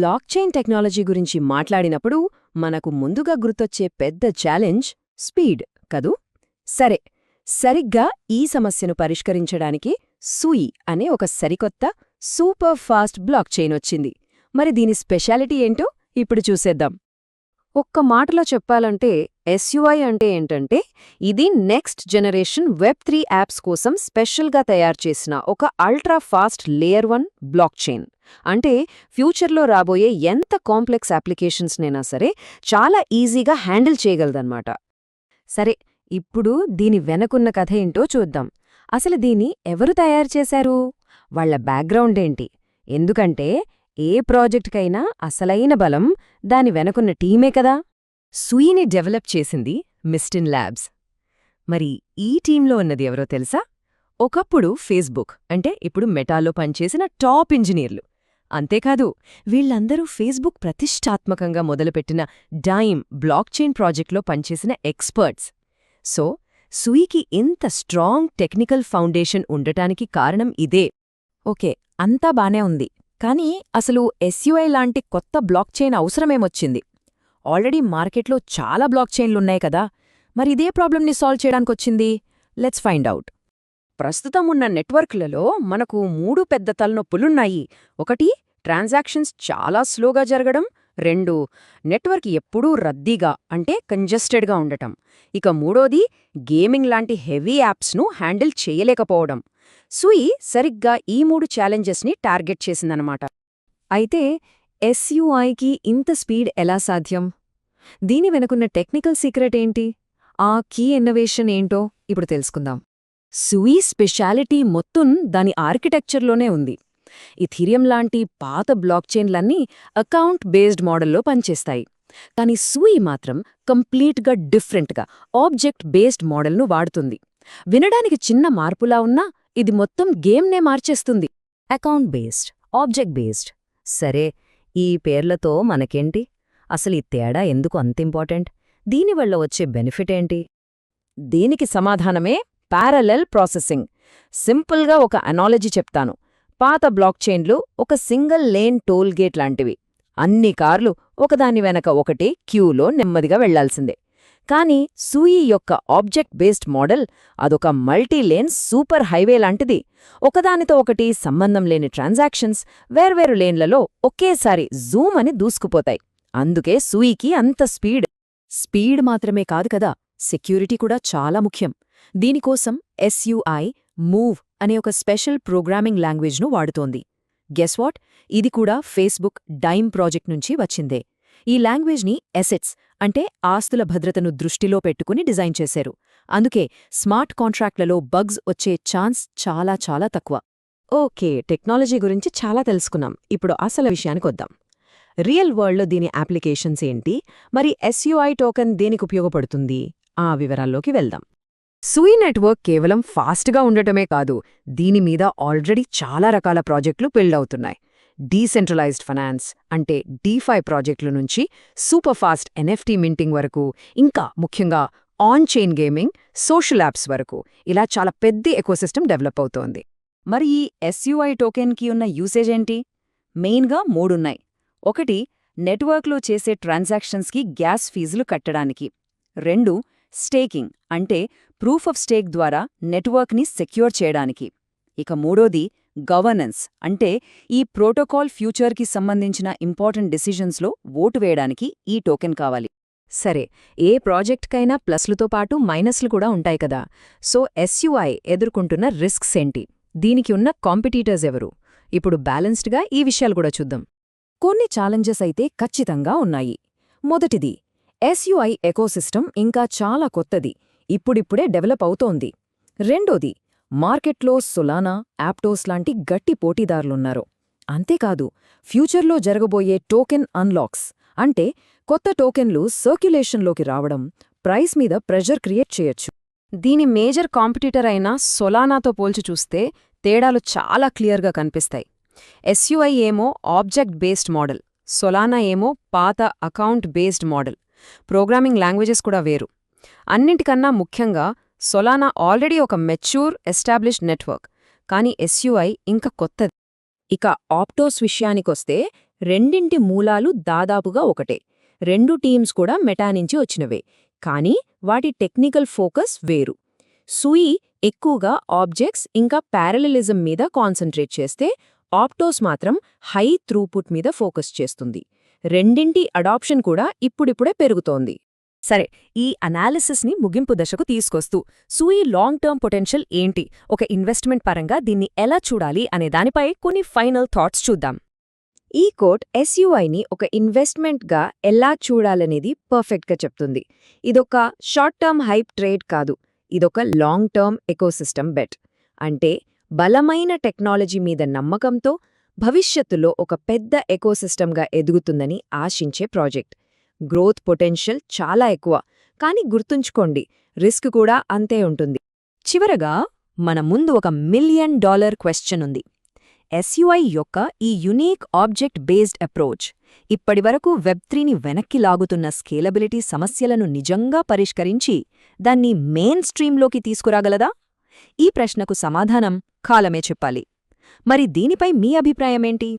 Block chain technology గురించి మాట్లాడినప్పుడు మనకు ముందుగా గుర్తొచ్చే పెద్ద ఛాలెంజ్ స్పీడ్ కదూ. సరే, సరిగ్గా ఈ సమస్యను పరిష్కరించడానికి సూయి అనే ఒక సరికొత్త సూపర్ ఫాస్ట్ బ్లాక్ చైన్ వచ్చింది. మరి దీని స్పెషాలిటీ ఏంటో ఇప్పుడు చూసేద్దాం. ఒక్క మాటలో చెప్పాలంటే ఎస్యుఐ అంటే ఏంటంటే, ఇది నెక్స్ట్ జనరేషన్ వెబ్3 యాప్స్ కోసం స్పెషల్గా తయారుచేసిన ఒక ultra fast layer 1 block chain. అంటే ఫ్యూచర్లో రాబోయే ఎంత కాంప్లెక్స్ అప్లికేషన్స్నైనా సరే చాలా ఈజీగా హ్యాండిల్ చేయగలదన్నమాట. సరే, ఇప్పుడు దీని వెనకున్న కథ ఏంటో చూద్దాం. అసలు దీన్ని ఎవరు తయారుచేశారు, వాళ్ల బ్యాక్గ్రౌండ్ ఏంటి? ఎందుకంటే ఏ ప్రాజెక్టుకైనా అసలైన బలం దాని వెనకున్న టీమే కదా. సూయిని డెవలప్ చేసింది మిస్టిన్ ల్యాబ్స్. మరి ఈ టీంలో ఉన్నది ఎవరో తెలుసా? ఒకప్పుడు ఫేస్బుక్ అంటే ఇప్పుడు మెటాలో పనిచేసిన టాప్ ఇంజనీర్లు. అంతేకాదు, వీళ్లందరూ ఫేస్బుక్ ప్రతిష్టాత్మకంగా మొదలుపెట్టిన డైమ్ బ్లాక్ చైన్ ప్రాజెక్ట్లో పనిచేసిన ఎక్స్పర్ట్స్. సో సూయికి ఇంత స్ట్రాంగ్ టెక్నికల్ ఫౌండేషన్ ఉండటానికి కారణం ఇదే. ఓకే, అంతా బానే ఉంది. కానీ అసలు ఎస్యుఐ లాంటి కొత్త బ్లాక్ చైన్ అవసరమేమొచ్చింది? ఆల్రెడీ మార్కెట్లో చాలా బ్లాక్ చైన్లున్నాయి కదా, మరి ఇదే ప్రాబ్లంని సాల్వ్ చేయడానికొచ్చింది. Let's find out. ప్రస్తుతం ఉన్న నెట్వర్క్లలో మనకు 3 పెద్ద తలనొప్పులున్నాయి. ఒకటి, ట్రాన్సాక్షన్స్ చాలా స్లోగా జరగడం. 2, నెట్వర్క్ ఎప్పుడూ రద్దీగా అంటే కంజెస్టెడ్గా ఉండటం. ఇక మూడోది, గేమింగ్ లాంటి హెవీ యాప్స్ను హ్యాండిల్ చేయలేకపోవడం. సూయి సరిగ్గా ఈ 3 ఛాలెంజెస్ని టార్గెట్ చేసిందనమాట. అయితే ఎస్యుఐకి ఇంత స్పీడ్ ఎలా సాధ్యం? దీని వెనుకున్న టెక్నికల్ సీక్రెట్ ఏంటి? ఆ కీ ఇన్నోవేషన్ ఏంటో ఇప్పుడు తెలుసుకుందాం. సూయి స్పెషాలిటీ మొత్తం దాని ఆర్కిటెక్చర్లోనే ఉంది. ఇథీరియం లాంటి పాత బ్లాక్ చైన్లన్నీ అకౌంట్ బేస్డ్ మోడల్లో పనిచేస్తాయి. కానీ సూయి మాత్రం కంప్లీట్గా డిఫరెంట్గా ఆబ్జెక్ట్ బేస్డ్ మోడల్ను వాడుతుంది. వినడానికి చిన్న మార్పులా ఉన్నా ఇది మొత్తం గేమ్నే మార్చేస్తుంది. Account based, object based. సరే, ఈ పేర్లతో మనకేంటి? అసలు ఈ తేడా ఎందుకు అంత ఇంపార్టెంట్? దీనివల్ల వచ్చే బెనిఫిట్ ఏంటి? దీనికి సమాధానమే ప్యారలెల్ ప్రాసెసింగ్. సింపుల్గా ఒక అనాలజీ చెప్తాను. పాత బ్లాక్ చైన్లు ఒక సింగిల్ లేన్ టోల్ గేట్ లాంటివి. అన్ని కార్లు ఒకదాని వెనక ఒకటి క్యూలో నెమ్మదిగా వెళ్లాల్సిందే. కానీ సూయి యొక్క ఆబ్జెక్ట్ బేస్డ్ మోడల్ అదొక మల్టీలేన్ సూపర్ హైవే లాంటిది. ఒకదానితో ఒకటి సంబంధం లేని ట్రాన్సాక్షన్స్ వేర్వేరు లేన్లలో ఒకేసారి జూమ్ అని దూసుకుపోతాయి. అందుకే సూయికి అంత స్పీడ్. స్పీడ్ మాత్రమే కాదు కదా, సెక్యూరిటీ కూడా చాలా ముఖ్యం. దీనికోసం ఎస్యుఐ మూవ్ అనే ఒక స్పెషల్ ప్రోగ్రామింగ్ లాంగ్వేజ్ను వాడుతోంది. గెస్ వాట్, ఇది కూడా ఫేస్బుక్ డైమ్ ప్రాజెక్ట్ నుంచి వచ్చిందే. ఈ లాంగ్వేజ్ని ఎసెట్స్ అంటే ఆస్తుల భద్రతను దృష్టిలో పెట్టుకుని డిజైన్ చేశారు. అందుకే స్మార్ట్ కాంట్రాక్ట్లలో బగ్స్ వచ్చే ఛాన్స్ చాలా చాలా తక్కువ. ఓకే, టెక్నాలజీ గురించి చాలా తెలుసుకున్నాం. ఇప్పుడు అసలు విషయానికొద్దాం. రియల్ వరల్డ్లో దీని అప్లికేషన్స్ ఏంటి? మరి ఎస్యుఐ టోకెన్ దేనికి ఉపయోగపడుతుంది? ఆ వివరాల్లోకి వెళ్దాం. సూయి నెట్వర్క్ కేవలం ఫాస్ట్గా ఉండటమే కాదు, దీనిమీద ఆల్రెడీ చాలా రకాల ప్రాజెక్టులు బిల్డ్ అవుతున్నాయి. డీసెంట్రలైజ్డ్ ఫైనాన్స్ అంటే డీఫై ప్రాజెక్టుల నుంచి సూపర్ ఫాస్ట్ ఎన్ఎఫ్టీ మింటింగ్ వరకు, ఇంకా ముఖ్యంగా on chain gaming, social apps వరకు ఇలా చాలా పెద్ద ఎకోసిస్టమ్ డెవలప్ అవుతోంది. మరి ఈ ఎస్యుఐ టోకెన్కి ఉన్న యూసేజ్ ఏంటి? మెయిన్గా 3 ఉన్నాయి. ఒకటి, నెట్వర్క్లో చేసే ట్రాన్సాక్షన్స్కి గ్యాస్ ఫీజులు కట్టడానికి. 2, స్టేకింగ్ అంటే ప్రూఫ్ ఆఫ్ స్టేక్ ద్వారా నెట్వర్క్ని సెక్యూర్ చేయడానికి. ఇక మూడోది, గవర్నెన్స్ అంటే ఈ ప్రోటోకాల్ ఫ్యూచర్కి సంబంధించిన ఇంపార్టెంట్ డిసిజన్స్లో ఓటు వేయడానికి ఈ టోకెన్ కావాలి. సరే, ఏ ప్రాజెక్ట్కైనా ప్లస్లుతో పాటు మైనస్లు కూడా ఉంటాయి కదా. సో ఎస్యుఐ ఎదుర్కొంటున్న రిస్క్స్ ఏంటి? దీనికి ఉన్న కాంపిటీటర్స్ ఎవరు? ఇప్పుడు బ్యాలెన్స్డ్గా ఈ విషయాలు కూడా చూద్దాం. కొన్ని ఛాలెంజెస్ అయితే ఖచ్చితంగా ఉన్నాయి. మొదటిది, ఎస్యుఐ ఎకోసిస్టమ్ ఇంకా చాలా కొత్తది, ఇప్పుడిప్పుడే డెవలప్ అవుతోంది. రెండోది, మార్కెట్లో సొలానా, యాప్టోస్ లాంటి గట్టి పోటీదారులున్నారు. అంతేకాదు, ఫ్యూచర్లో జరగబోయే టోకెన్ అన్లాక్స్ అంటే కొత్త టోకెన్లు సర్క్యులేషన్లోకి రావడం ప్రైస్ మీద ప్రెషర్ క్రియేట్ చేయొచ్చు. దీని మేజర్ కాంపిటీటర్ అయిన సొలానాతో పోల్చి చూస్తే తేడాలు చాలా క్లియర్గా కనిపిస్తాయి. ఎస్యుఐ ఏమో ఆబ్జెక్ట్ బేస్డ్ మోడల్, సొలానా ఏమో పాత account based model. Programming languages కూడా వేరు. అన్నింటికన్నా ముఖ్యంగా సొలానా ఆల్రెడీ ఒక మెచ్యూర్ ఎస్టాబ్లిష్డ్ నెట్వర్క్, కానీ ఎస్యుఐ ఇంకా కొత్తది. ఇక ఆప్టోస్ విషయానికొస్తే రెండింటి మూలాలు దాదాపుగా ఒకటే. రెండు టీమ్స్ కూడా మెటా నుంచి వచ్చినవే, కానీ వాటి టెక్నికల్ ఫోకస్ వేరు. సూయి ఎక్కువగా ఆబ్జెక్ట్స్ ఇంకా ప్యారలలిజం మీద కాన్సంట్రేట్ చేస్తే, ఆప్టోస్ మాత్రం హై థ్రూపుట్ మీద ఫోకస్ చేస్తుంది. రెండింటి అడాప్షన్ కూడా ఇప్పుడిప్పుడే పెరుగుతోంది. సరే, ఈ అనాలిసిస్ని ముగింపు దశకు తీసుకొస్తూ సూయి లాంగ్ టర్మ్ పొటెన్షియల్ ఏంటి, ఒక ఇన్వెస్ట్మెంట్ పరంగా దీన్ని ఎలా చూడాలి అనే దానిపై కొన్ని ఫైనల్ థాట్స్ చూద్దాం. ఈ కోట్ ఎస్యుఐని ఒక ఇన్వెస్ట్మెంట్గా ఎలా చూడాలనేది పర్ఫెక్ట్గా చెప్తుంది. ఇదొక షార్ట్ టర్మ్ హైప్ ట్రేడ్ కాదు, ఇదొక లాంగ్ టర్మ్ ఎకోసిస్టమ్ బెట్. అంటే బలమైన టెక్నాలజీ మీద నమ్మకంతో భవిష్యత్తులో ఒక పెద్ద ఎకోసిస్టమ్గా ఎదుగుతుందని ఆశించే ప్రాజెక్ట్. గ్రోత్ పొటెన్షియల్ చాలా ఎక్కువ, కానీ గుర్తుంచుకోండి, రిస్క్ కూడా అంతే ఉంటుంది. చివరగా మన ముందు ఒక $1 మిలియన్ క్వెశ్చన్ ఉంది. ఎస్యుఐ యొక్క ఈ యునీక్ ఆబ్జెక్ట్ బేస్డ్ అప్రోచ్ ఇప్పటివరకు వెబ్3ని వెనక్కి లాగుతున్న స్కేలబిలిటీ సమస్యలను నిజంగా పరిష్కరించి దాన్ని మెయిన్ స్ట్రీమ్లోకి తీసుకురాగలదా? ఈ ప్రశ్నకు సమాధానం కాలమే చెప్పాలి. మరి దీనిపై మీ అభిప్రాయమేంటి?